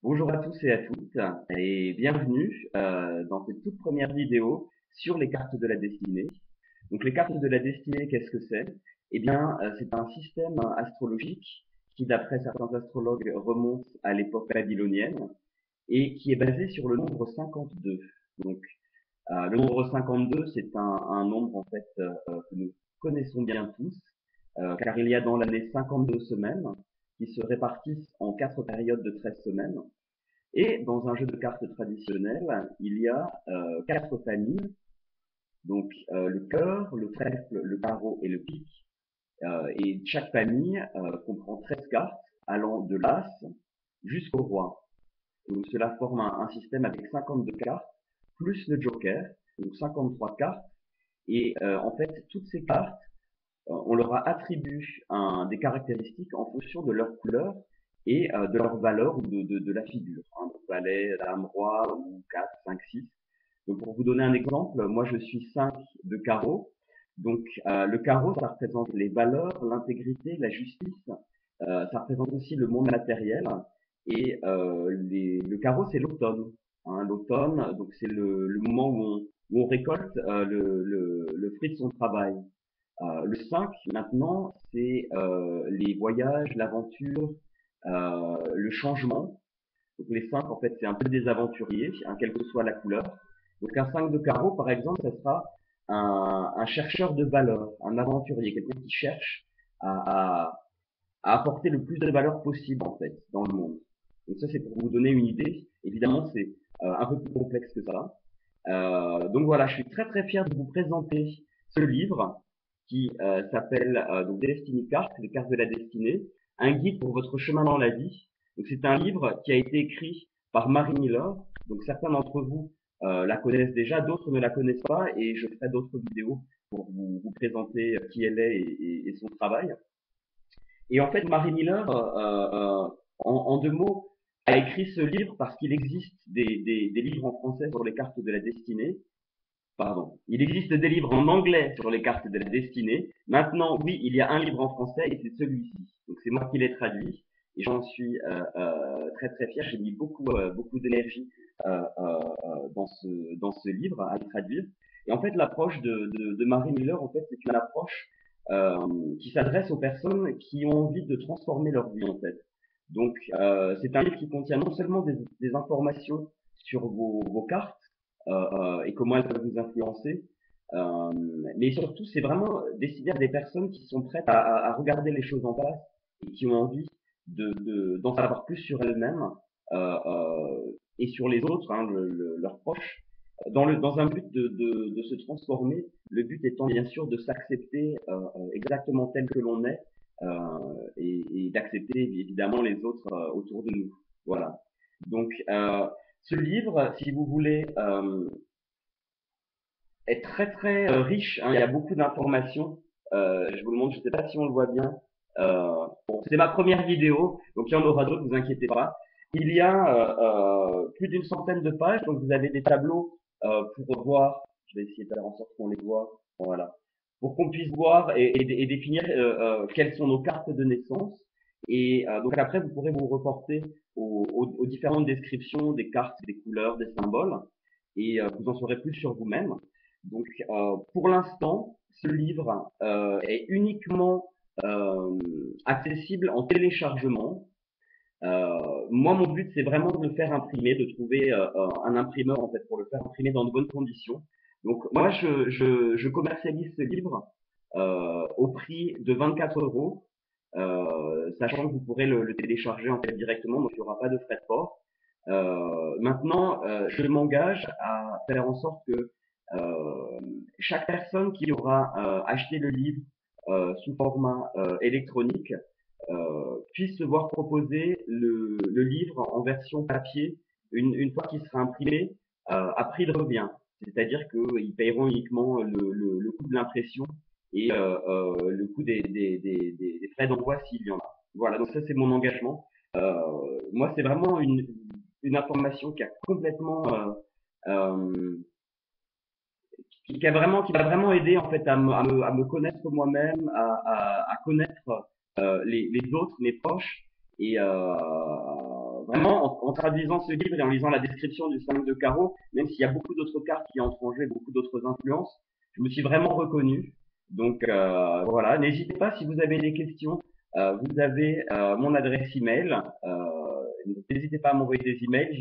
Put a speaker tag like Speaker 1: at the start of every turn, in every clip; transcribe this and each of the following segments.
Speaker 1: Bonjour à tous et à toutes et bienvenue dans cette toute première vidéo sur les cartes de la destinée. Donc les cartes de la destinée, qu'est-ce que c'est? Eh bien, c'est un système astrologique qui, d'après certains astrologues, remonte à l'époque babylonienne et qui est basé sur le nombre 52. Donc le nombre 52, c'est un nombre en fait que nous connaissons bien tous, car il y a dans l'année 52 semaines qui se répartissent en quatre périodes de 13 semaines. Et dans un jeu de cartes traditionnel, il y a quatre familles, donc le cœur, le trèfle, le carreau et le pique. Et chaque famille comprend 13 cartes allant de l'as jusqu'au roi. Donc cela forme un système avec 52 cartes, plus le joker, donc 53 cartes. Et en fait, toutes ces cartes, on leur a attribué des caractéristiques en fonction de leur couleur et de leur valeur ou de la figure. Hein, donc valet, dame, roi ou 4, 5, 6. Donc pour vous donner un exemple, moi je suis 5 de carreau. Donc le carreau, ça représente les valeurs, l'intégrité, la justice. Ça représente aussi le monde matériel. Et le carreau, c'est l'automne. Hein, l'automne, donc c'est le moment où on récolte le fruit de son travail. Le 5 maintenant, c'est les voyages, l'aventure, le changement. Donc les 5 en fait, c'est un peu des aventuriers, hein, quelle que soit la couleur. Donc un 5 de carreau, par exemple, ça sera un chercheur de valeur, un aventurier, quelqu'un qui cherche à, à, à apporter le plus de valeur possible, en fait, dans le monde. Donc ça, c'est pour vous donner une idée. Évidemment, c'est un peu plus complexe que ça. Donc voilà, je suis très très fier de vous présenter ce livre qui s'appelle donc Destiny Cards, les cartes de la destinée, un guide pour votre chemin dans la vie. Donc c'est un livre qui a été écrit par Marie Miller. Donc certains d'entre vous la connaissent déjà, d'autres ne la connaissent pas, et je ferai d'autres vidéos pour vous présenter qui elle est et son travail. Et en fait, Marie Miller, en deux mots, a écrit ce livre parce qu'il existe des livres en français sur les cartes de la destinée. Pardon. Il existe des livres en anglais sur les cartes de la destinée. Maintenant, oui, il y a un livre en français et c'est celui-ci. Donc c'est moi qui l'ai traduit et j'en suis très très fier. J'ai mis beaucoup d'énergie dans ce livre à le traduire. Et en fait, l'approche de Marie Miller, en fait, c'est une approche qui s'adresse aux personnes qui ont envie de transformer leur vie, en fait. Donc, c'est un livre qui contient non seulement des informations sur vos cartes et comment elles peuvent vous influencer, euh, mais surtout, c'est vraiment destiné à des personnes qui sont prêtes à regarder les choses en face et qui ont envie d'en savoir plus sur elles-mêmes et sur les autres, hein, leurs proches, dans un but de se transformer, le but étant bien sûr de s'accepter exactement tel que l'on est et d'accepter évidemment les autres autour de nous. Voilà. Donc, ce livre, si vous voulez, est très très riche. Hein, il y a beaucoup d'informations. Je vous le montre, je ne sais pas si on le voit bien. Bon, c'est ma première vidéo, donc il y en aura d'autres, vous inquiétez pas. Il y a plus d'une centaine de pages, donc vous avez des tableaux pour voir. Je vais essayer de faire en sorte qu'on les voit. Voilà. Pour qu'on puisse voir et définir quelles sont nos cartes de naissance. Et donc après, vous pourrez vous reporter aux différentes descriptions des cartes, des couleurs, des symboles, et vous en saurez plus sur vous-même. Donc, pour l'instant, ce livre est uniquement accessible en téléchargement. Moi, mon but, c'est vraiment de le faire imprimer, de trouver un imprimeur en fait pour le faire imprimer dans de bonnes conditions. Donc, moi, je commercialise ce livre au prix de 24 euros, sachant que vous pourrez le télécharger en fait directement, donc il n'y aura pas de frais de port. Maintenant, je m'engage à faire en sorte que chaque personne qui aura acheté le livre sous format électronique puisse se voir proposer le livre en version papier une fois qu'il sera imprimé à prix de revient. C'est-à-dire qu'ils paieront uniquement le coût de l'impression et le coût des frais d'envoi s'il y en a. Voilà, donc ça c'est mon engagement. Moi c'est vraiment une information qui a complètement qui va vraiment aider en fait à me connaître moi-même, à connaître les autres, mes proches, et vraiment en traduisant ce livre et en lisant la description du 5 de carreau, même s'il y a beaucoup d'autres cartes qui entrent en jeu et beaucoup d'autres influences, je me suis vraiment reconnu. Donc voilà, n'hésitez pas si vous avez des questions. Vous avez mon adresse email. N'hésitez pas à m'envoyer des emails.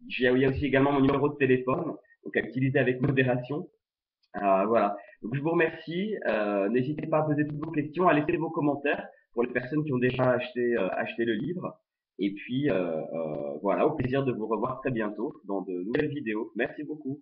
Speaker 1: Il y a aussi également mon numéro de téléphone, donc à utiliser avec modération. Voilà. Donc je vous remercie. N'hésitez pas à poser toutes vos questions, à laisser vos commentaires pour les personnes qui ont déjà acheté le livre. Et puis voilà, au plaisir de vous revoir très bientôt dans de nouvelles vidéos. Merci beaucoup.